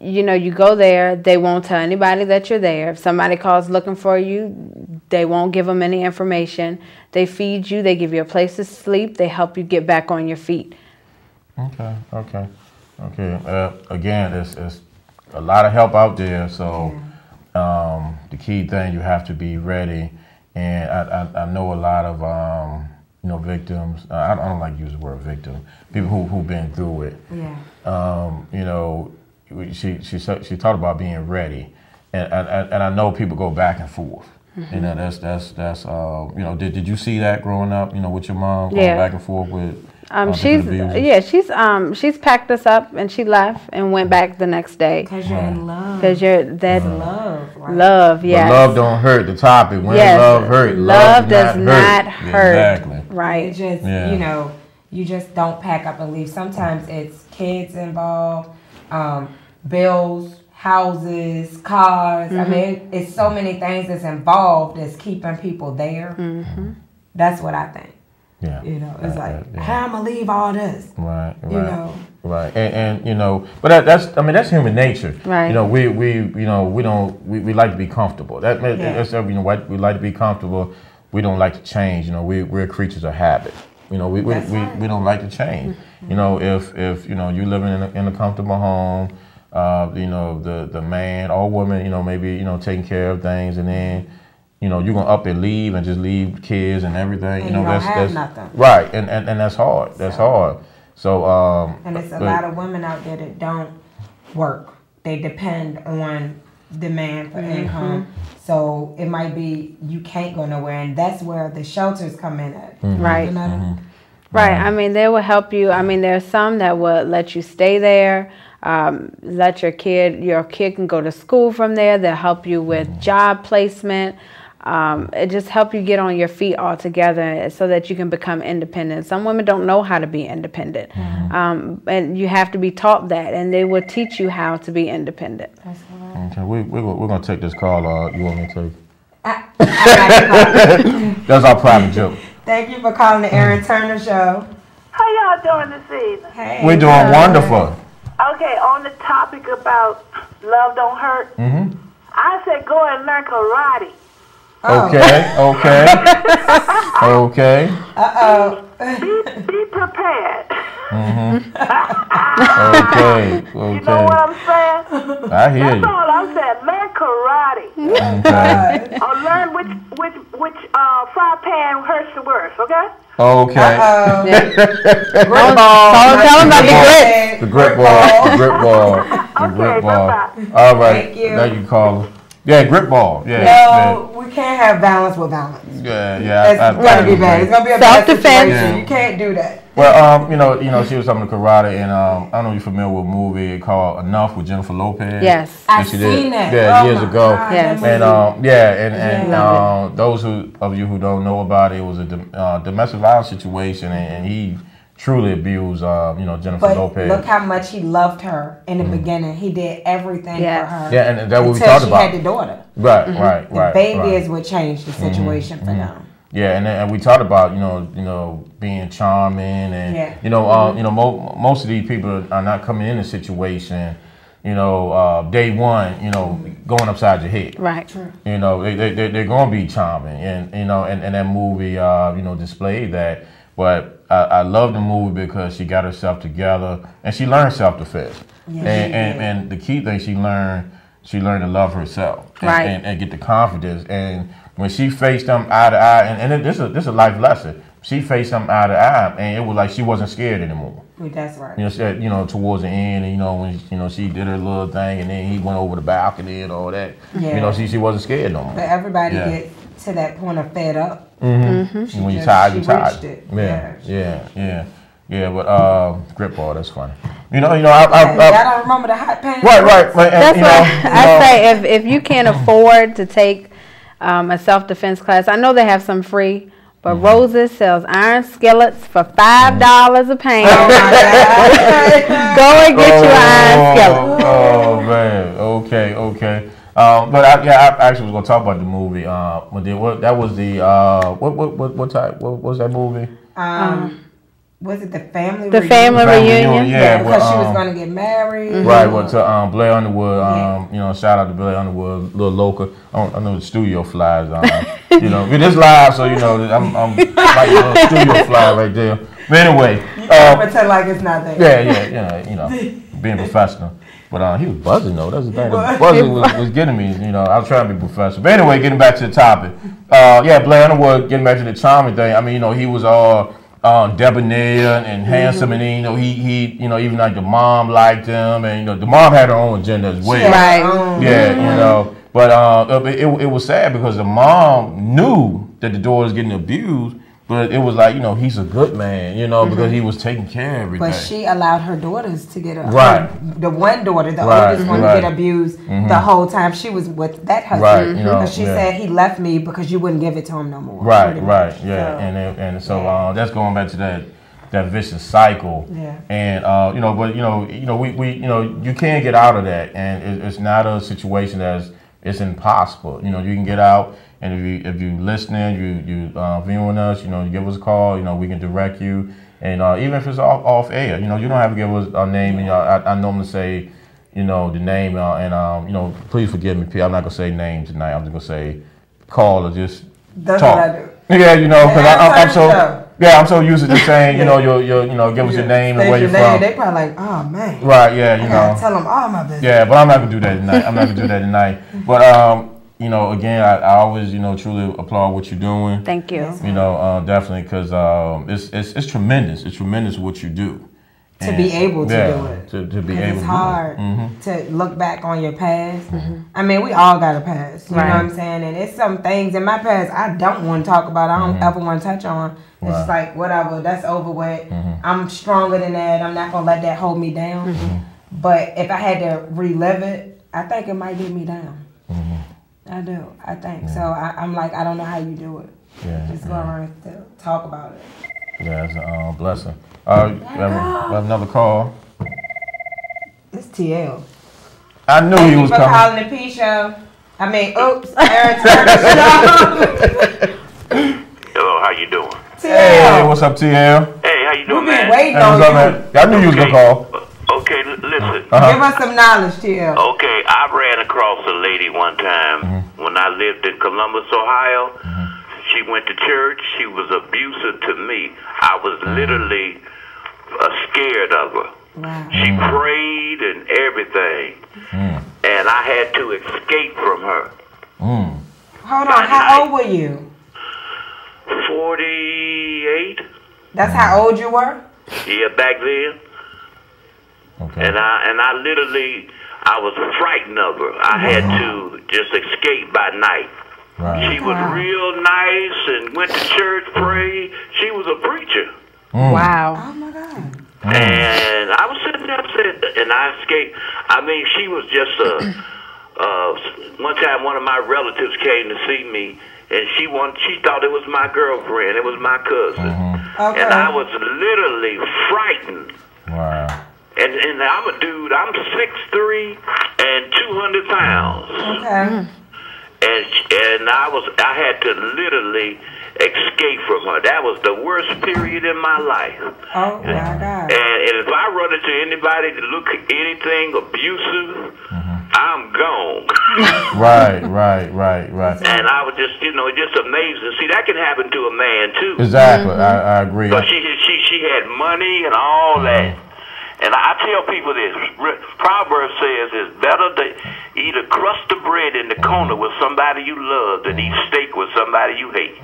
You go there. They won't tell anybody that you're there. If somebody calls looking for you, they won't give them any information. They feed you. They give you a place to sleep. They help you get back on your feet. Okay. Again, it's a lot of help out there. So the key thing, you have to be ready. And I know a lot of victims. I don't like to use the word victim. People who've been through it. Yeah. She talked about being ready, and I know people go back and forth. That's did you see that growing up? With your mom going back and forth with. She's packed us up and she left and went back the next day. Because you're in love. Because love. Right? Love, yes. But love don't hurt. The topic. When love hurt. Love does not hurt. Exactly. Right. It just you just don't pack up and leave. Sometimes it's kids involved, bills, houses, cars. It's so many things that's involved that's keeping people there. That's what I think. Yeah. It's like, how am I gonna leave all this? Right. Right. And but that's human nature. Right. We like to be comfortable. That's we like to be comfortable. We don't like to change. We're creatures of habit. We don't like to change. If you living in a comfortable home, the man or woman, maybe taking care of things, and then you're gonna up and leave and just leave kids and everything. And that's nothing. Right, and that's hard. That's hard. So and it's a lot of women out there that don't work. They depend on the man for income. So it might be you can't go nowhere, and that's where the shelters come in at. Right. Right. They will help you. There's some that will let you stay there. Let your kid can go to school from there. They'll help you with job placement. It just help you get on your feet altogether so that you can become independent. Some women don't know how to be independent. And you have to be taught that, and they will teach you how to be independent. That's right. Okay, we're going to take this call. You want me to take? That's our private joke. Thank you for calling the Aaron Turner Show. How y'all doing this evening? Hey, we're doing wonderful. Okay, on the topic about love don't hurt, I said go and learn karate. Okay. Be prepared. Okay. You know what I'm saying? I hear you. That's all I'm saying. Learn karate. Okay. Or learn which fry pan hurts the worst. Okay. Okay. Grit ball. Tell them about the grits. The grit ball. The grit ball. Bye-bye. All right. Thank you. Thank you, caller. Yeah, grit ball. Yeah. No, we can't have balance with balance. Yeah. It's gonna be bad. It's gonna be a bad Self-defense. situation. You can't do that. Well, she was talking to karate, and I don't know if you're familiar with a movie called Enough with Jennifer Lopez. Yes. I've seen that. Yeah, years ago. God, Yes. And those of you who don't know about it, it was a domestic violence situation, and he truly abused, Jennifer Lopez. Look how much he loved her in the beginning. He did everything for her. Yeah, and that's what we talked about. Until she had the daughter. Right. The baby is what changed the situation for them. Yeah, and we talked about being charming, and most of these people are not coming in a situation, day one, going upside your head. Right. True. They're going to be charming, and that movie displayed that. But I love the movie because she got herself together and she learned self-defense. Yeah, and the key thing she learned to love herself and get the confidence. And when she faced them eye to eye, and this is a life lesson. She faced them eye to eye, and it was like she wasn't scared anymore. That's right. Towards the end, and when she did her little thing, and then he went over the balcony and all that. Yeah. She wasn't scared no more. But everybody gets to that point of fed up. Mm-hmm. When you're tired, you're tired. Yeah. But grip ball, that's funny. I don't remember the hot pants. Right. That's why I say if you can't afford to take a self-defense class, I know they have some free. But Rose's sells iron skillets for $5 a pound. Oh my God. Go and get you an iron skillet. Oh man. Okay. But I actually was gonna talk about the movie. That was the what type? What was that movie? Was it the family? The family reunion. Yeah, because she was gonna get married. Mm-hmm. Right. Well, to Blair Underwood. Shout out to Blair Underwood, little local. I know the studio flies. It is live, so I'm like a little studio fly right there. But anyway, you can't pretend like it's not there. Yeah. Being professional. But he was buzzing though. That's the thing. The buzzing was getting me. I was trying to be professional. But anyway, getting back to the topic. Blair Underwood. Getting back to the charming thing. I mean, he was all debonair and handsome, and then he even like the mom liked him, and the mom had her own agenda as well. Right. But it was sad because the mom knew that the daughter was getting abused. But it was like, he's a good man, because he was taking care of everything. But she allowed her daughters to get the one daughter, the oldest one, to get abused the whole time she was with that husband. Because she said he left me because you wouldn't give it to him no more. Right, yeah. So that's going back to that vicious cycle. Yeah. And you can't get out of that, and it's not a situation it's impossible. You can get out. And if you listening, you viewing us, you give us a call. We can direct you. And even if it's off air, you don't have to give us a name. And I normally say, the name. And please forgive me, P. I'm not gonna say name tonight. I'm just gonna say call or just That's talk. What I do. Yeah, because I'm so used to just saying, you'll give us your name and where you're from. They probably like, oh man. Right. Yeah. I gotta tell them all my business. Yeah, but I'm not gonna do that tonight. But again, I always, truly applaud what you're doing. Thank you. Definitely, because it's tremendous. It's tremendous what you do. To be able to do it. To be able to do it. It's hard to look back on your past. I mean, we all got a past. You know what I'm saying? And it's some things in my past I don't want to talk about. I don't ever want to touch on. It's just like, whatever, that's over with. I'm stronger than that. I'm not going to let that hold me down. But if I had to relive it, I think it might get me down. I do. I think so. I'm like, I don't know how you do it. Just go around to talk about it. Yeah, it's a blessing. We have another call. It's TL. I knew he was coming. Calling the P show. I mean, oops. Hello, how you doing? TL. Hey, what's up, TL? Hey, how you doing, We've been man? waiting on you. I knew you was gonna call. Okay, listen. Give us some knowledge, TL. Okay, I ran across a lady one time when I lived in Columbus, Ohio. She went to church. She was abusive to me. I was literally scared of her. Wow. She prayed and everything. And I had to escape from her. Hold on, how old were you? 48. That's how old you were? Yeah, back then. Okay. And I literally, I was frightened of her. I had to just escape by night. Right. She was real nice and went to church, prayed. She was a preacher. Wow. Oh my God. And I was sitting there and I escaped. I mean, she was just one time one of my relatives came to see me, and she thought it was my girlfriend. It was my cousin. Okay. And I was literally frightened. Wow. And I'm a dude. I'm 6'3" and 200 pounds. Okay. And I had to literally escape from her. That was the worst period in my life. Oh my God. And if I run into anybody that look anything abusive, I'm gone. Right. And I was just, just amazing. See, that can happen to a man too. Exactly. I agree. But she had money and all that. And I tell people this, Proverbs says it's better to eat a crust of bread in the corner with somebody you love than eat steak with somebody you hate.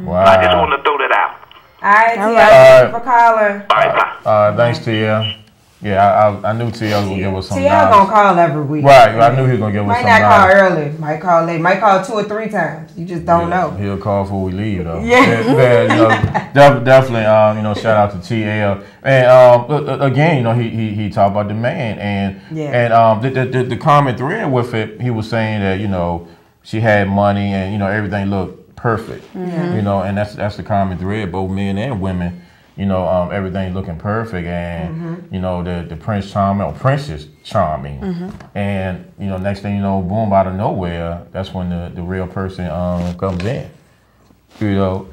Wow. I just want to throw that out. All right, T.L. Thank you for calling. All right, bye. Thanks, T.L. Yeah, I knew T.L. was going to give us some T.L. gonna call every week. Right, I knew he was going to give us some Might not call early, might call late, might call 2 or 3 times. You just don't know. He'll call before we leave, though. Yeah. Definitely, shout out to T.L. And again, he talked about the man, and the common thread with it, he was saying that she had money and everything looked perfect, and that's the common thread, both men and women. Everything looking perfect, and the Prince Charming or Princess Charming, and next thing you know, boom, out of nowhere, that's when the real person comes in. And,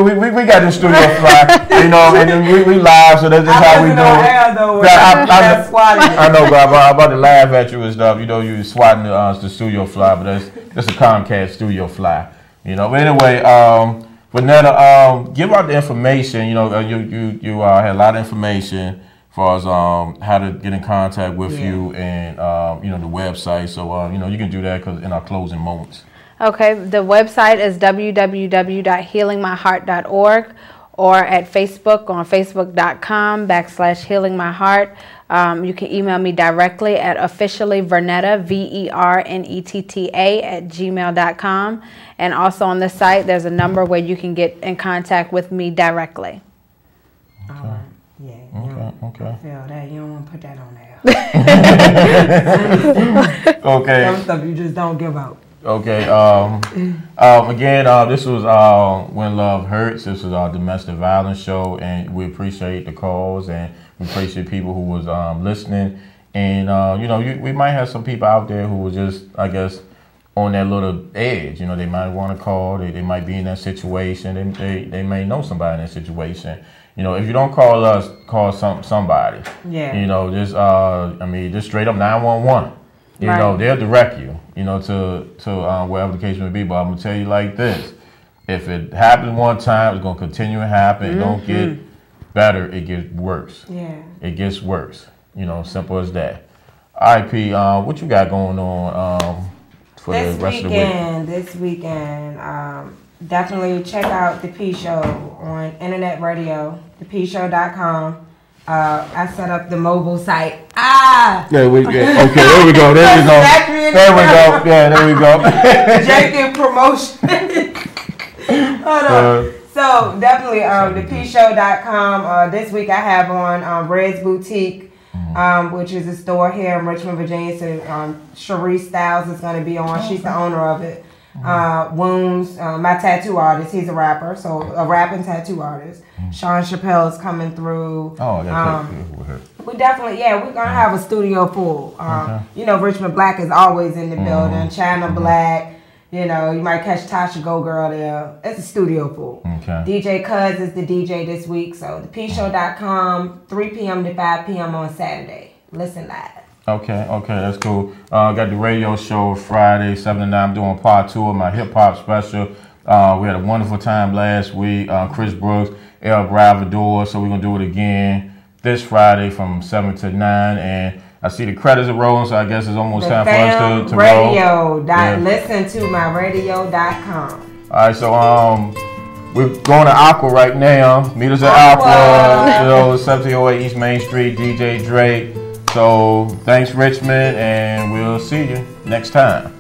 we got the studio fly, and then we live, so that's just how we do it. I know, but I'm about to laugh at you and stuff. You swatting the studio fly, but that's a Comcast studio fly. But anyway, Vernetta, give out the information. You had a lot of information as far as how to get in contact with you and the website. So you can do that in our closing moments. Okay, the website is www.healingmyheart.org or at Facebook on facebook.com/healingmyheart. You can email me directly at officiallyvernetta, VERNETTA @gmail.com. And also on the site, there's a number where you can get in contact with me directly. Okay. Okay. I feel that. You don't want to put that on there. Okay. Some stuff you just don't give out. Okay. Again, this was When Love Hurts. This was our domestic violence show, and we appreciate the calls, and we appreciate people who was listening. And we might have some people out there who were just, I guess, on that little edge. They might want to call. They might be in that situation. They may know somebody in that situation. If you don't call us, call somebody. Yeah. Just just straight up 911. They'll direct you, to wherever the case may be. But I'm gonna tell you like this: if it happens one time, it's gonna continue to happen. It don't get better; it gets worse. Yeah. It gets worse. Simple as that. All right, P. What you got going on for the rest of the week? This weekend, definitely check out the P Show on internet radio, thepshow.com. I set up the mobile site. There we go. Okay, there we go. There we go. There we go. Yeah, there we go. Janky promotion. Hold on. So definitely thepshow.com. This week I have on Red's Boutique, which is a store here in Richmond, Virginia. So Cherie Styles is going to be on. She's the owner of it. Wounds, my tattoo artist, he's a rapper, so a rap and tattoo artist. Sean Chappelle is coming through. Oh, that's we definitely, we're gonna have a studio full. Richmond Black is always in the building. China Black, you might catch Tasha Go Girl there. It's a studio full. Okay. DJ Cuz is the DJ this week, so thepshow.com, 3 p.m. to 5 p.m. on Saturday. Listen live. Okay, that's cool. Got the radio show Friday, 7 to 9. I'm doing part 2 of my hip-hop special. We had a wonderful time last week. Chris Brooks, El Bravador, so we're going to do it again this Friday from 7 to 9. And I see the credits are rolling, so I guess it's almost time for us to roll. Listen to my radio.com. All right, so we're going to Aqua right now. Meet us at Aqua, 1708 East Main Street, DJ Drake. So thanks, Richmond, and we'll see you next time.